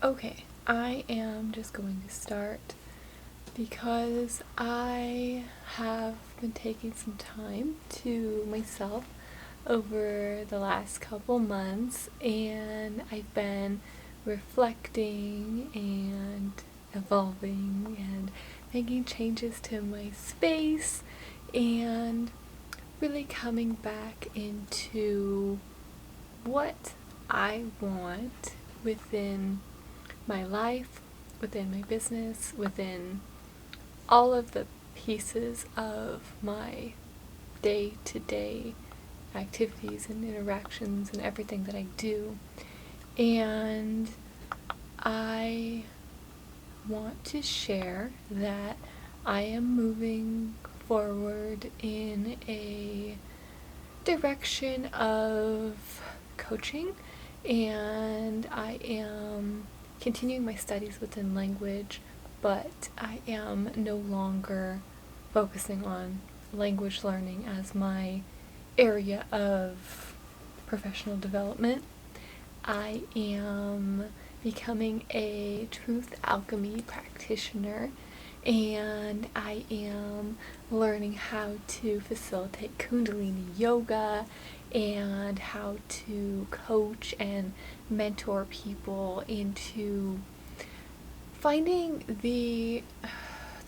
Okay, I am just going to start because I have been taking some time to myself over the last couple months, and I've been reflecting and evolving and making changes to my space and really coming back into what I want within my life, within my business, within all of the pieces of my day-to-day activities and interactions and everything that I do. And I want to share that I am moving forward in a direction of coaching, and I am continuing my studies within language, but I am no longer focusing on language learning as my area of professional development. I am becoming a truth alchemy practitioner, and I am learning how to facilitate Kundalini yoga and how to coach and mentor people into finding the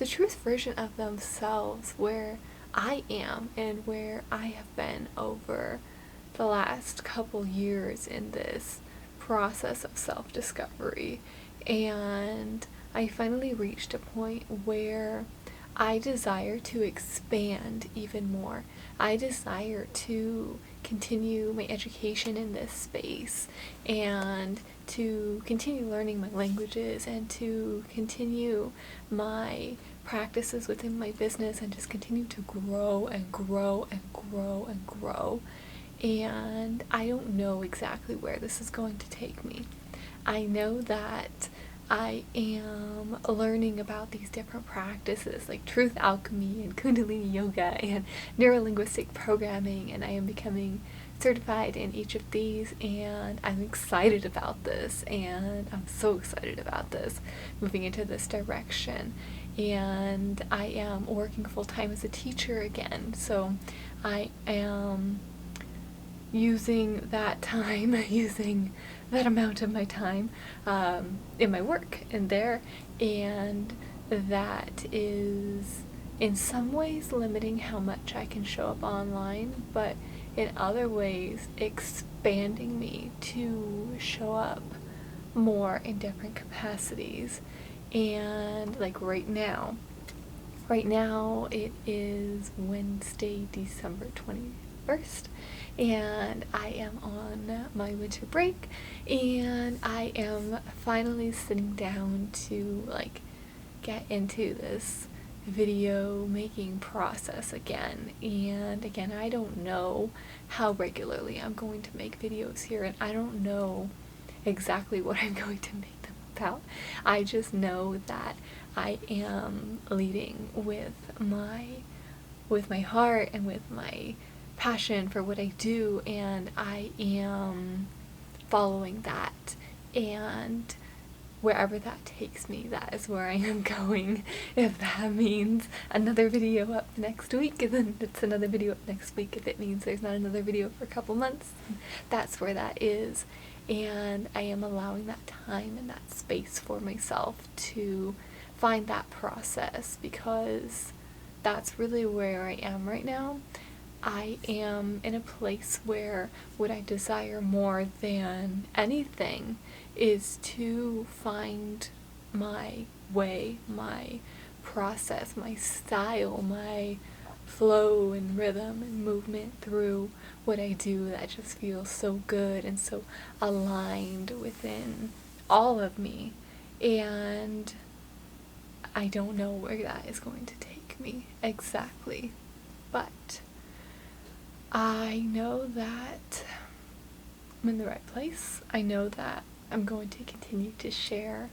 truth version of themselves, where I am and where I have been over the last couple years in this process of self-discovery. And I finally reached a point where I desire to expand even more. I desire to continue my education in this space and to continue learning my languages and to continue my practices within my business and just continue to grow and grow and grow and grow. And I don't know exactly where this is going to take me. I know that I am learning about these different practices like truth alchemy and Kundalini yoga and neurolinguistic programming, and I am becoming certified in each of these, and I'm excited about this, and I'm so excited about this, moving into this direction. And I am working full-time as a teacher again, so I am using that time, using that amount of my time in my work in there, and that is in some ways limiting how much I can show up online, but in other ways expanding me to show up more in different capacities. And like right now it is Wednesday, December 21st, and I am on my winter break, and I am finally sitting down to like get into this video making process again. And again, I don't know how regularly I'm going to make videos here, and I don't know exactly what I'm going to make them about. I just know that I am leading with my heart and with my passion for what I do, and I am following that, and wherever that takes me, that is where I am going. If that means another video up next week, then it's another video up next week. If it means there's not another video for a couple months, that's where that is. And I am allowing that time and that space for myself to find that process, because that's really where I am right now. I am in a place where what I desire more than anything is to find my way, my process, my style, my flow and rhythm and movement through what I do that just feels so good and so aligned within all of me. And I don't know where that is going to take me exactly, but I know that I'm in the right place. I know that I'm going to continue to share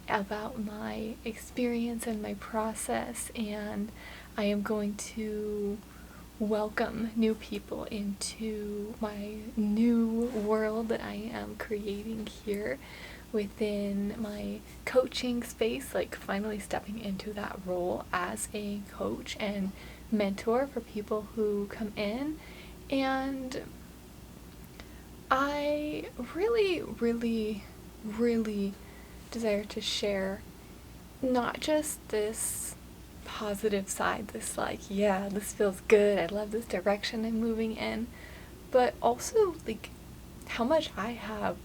about my experience and my process, and I am going to welcome new people into my new world that I am creating here within my coaching space, like finally stepping into that role as a coach and mentor for people who come in. And I really, really, really desire to share not just this positive side, this like, yeah, this feels good, I love this direction I'm moving in, but also like how much I have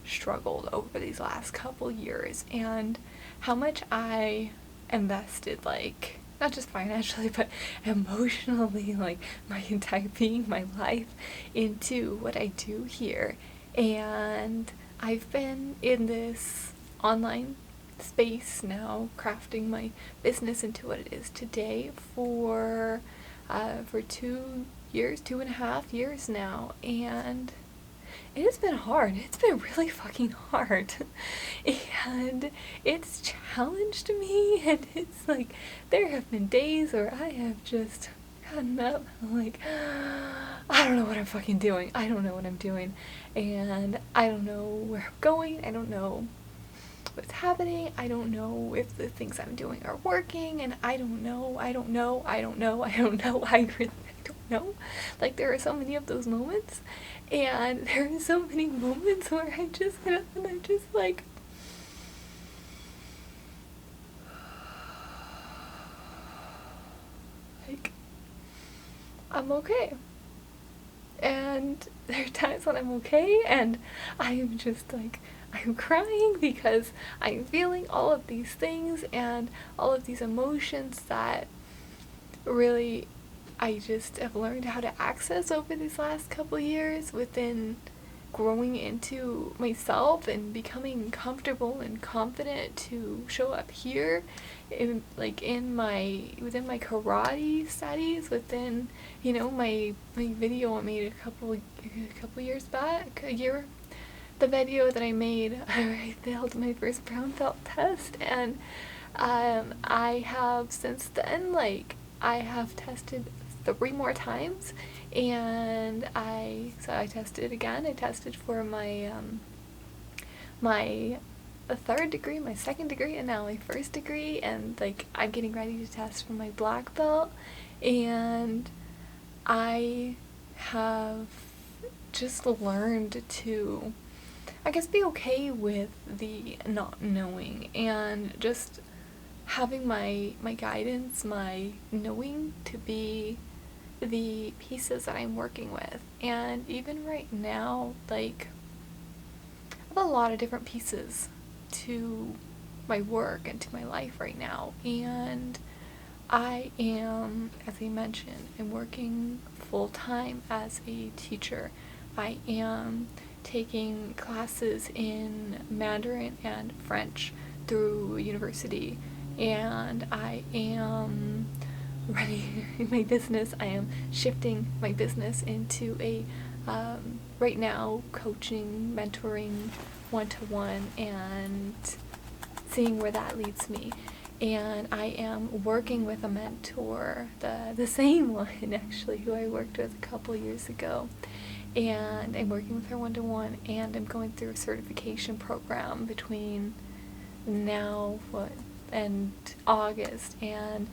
struggled over these last couple years and how much I invested, like not just financially but emotionally, like my entire being, my life, into what I do here. And I've been in this online space now, crafting my business into what it is today for 2.5 years now, and it has been hard. It's been really fucking hard. And it's challenged me, and it's like, there have been days where I have just gotten up, I'm like, I don't know what I'm fucking doing. I don't know what I'm doing. And I don't know where I'm going. I don't know what's happening. I don't know if the things I'm doing are working, and I don't know. I really don't know. Like, there are so many of those moments, and there are so many moments where I just get up and I'm just like, I'm okay. And there are times when I'm okay, and I'm just like, I'm crying because I'm feeling all of these things and all of these emotions that really I just have learned how to access over these last couple years within growing into myself and becoming comfortable and confident to show up here in within my karate studies, within my video I made a couple years back, a year, the video that I made. I failed my first brown belt test, and I have since then, I have tested 3 more times, and I tested again. I tested for my my third degree, my second degree, and now my first degree, and I'm getting ready to test for my black belt. And I have just learned to, I guess, be okay with the not knowing, and just having my guidance, my knowing to be the pieces that I'm working with. And even right now, I have a lot of different pieces to my work and to my life right now. And I am, as I mentioned, I'm working full-time as a teacher. I am taking classes in Mandarin and French through university, and I am running my business. I am shifting my business into a right now coaching, mentoring, one-to-one, and seeing where that leads me. And I am working with a mentor, the same one actually, who I worked with a couple years ago, and I'm working with her one-to-one, and I'm going through a certification program between now and August, and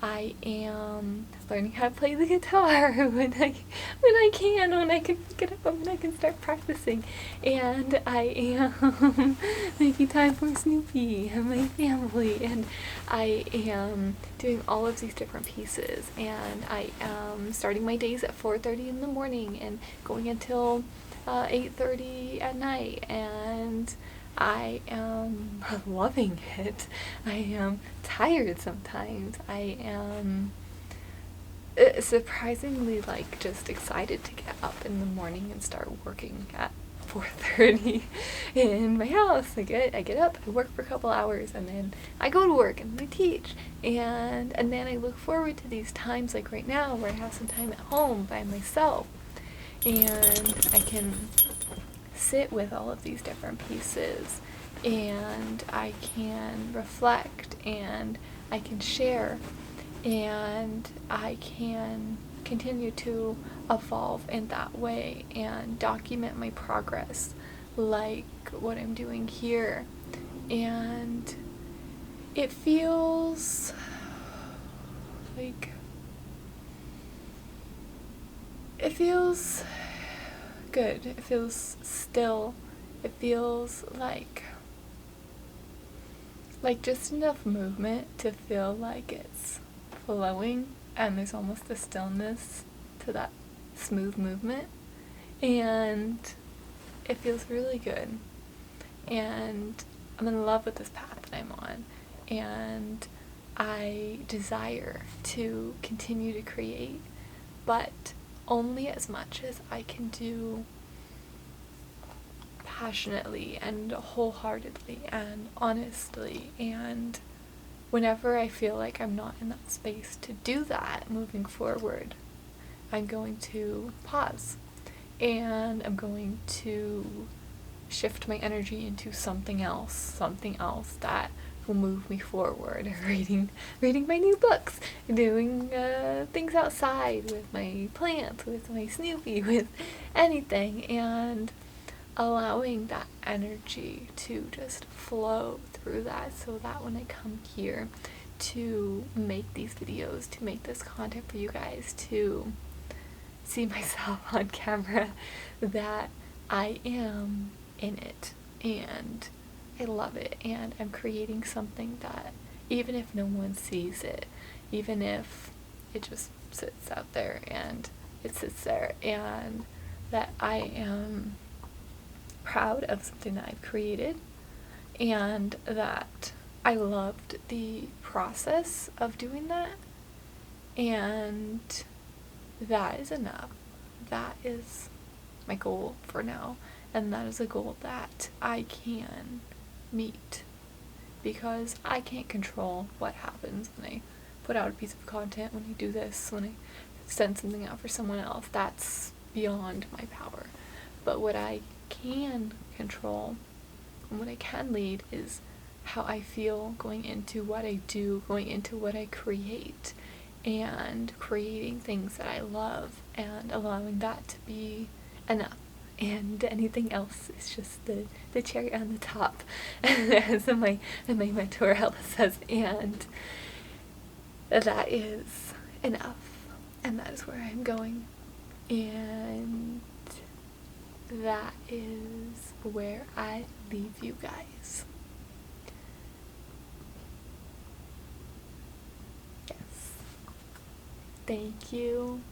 I am learning how to play the guitar when I can pick it up, when I can start practicing. And I am making time for Snoopy and my family, and I am doing all of these different pieces, and I am starting my days at 4:30 in the morning and going until 8:30 at night, and I am loving it. I am tired sometimes. I am surprisingly just excited to get up in the morning and start working at 4:30 in my house. I get up, I work for a couple hours, and then I go to work and I teach, and then I look forward to these times like right now where I have some time at home by myself, and I can sit with all of these different pieces, and I can reflect, and I can share, and I can continue to evolve in that way and document my progress like what I'm doing here. And it feels like good. It feels still. It feels like just enough movement to feel like it's flowing, and there's almost a stillness to that smooth movement, and it feels really good. And I'm in love with this path that I'm on, and I desire to continue to create, but only as much as I can do passionately and wholeheartedly and honestly. And whenever I feel like I'm not in that space to do that moving forward, I'm going to pause, and I'm going to shift my energy into something else that will move me forward. reading my new books, doing things outside with my plants, with my Snoopy, with anything, and allowing that energy to just flow through that, so that when I come here to make these videos, to make this content for you guys, to see myself on camera, that I am in it, and I love it, and I'm creating something that even if no one sees it, even if it just sits out there and it sits there, and that I am proud of something that I've created, and that I loved the process of doing that, and that is enough. That is my goal for now, and that is a goal that I can meet, because I can't control what happens when I put out a piece of content, when I do this, when I send something out for someone else. That's beyond my power. But what I can control and what I can lead is how I feel going into what I do, going into what I create, and creating things that I love, and allowing that to be enough. And anything else is just the cherry on the top, as my mentor Ella says, and that is enough, and that is where I'm going, and that is where I leave you guys. Yes. Thank you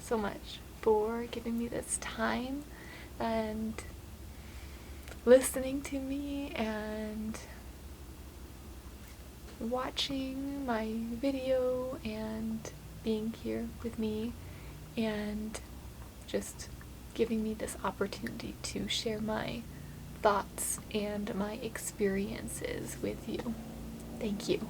so much for giving me this time and listening to me and watching my video and being here with me and just giving me this opportunity to share my thoughts and my experiences with you. Thank you.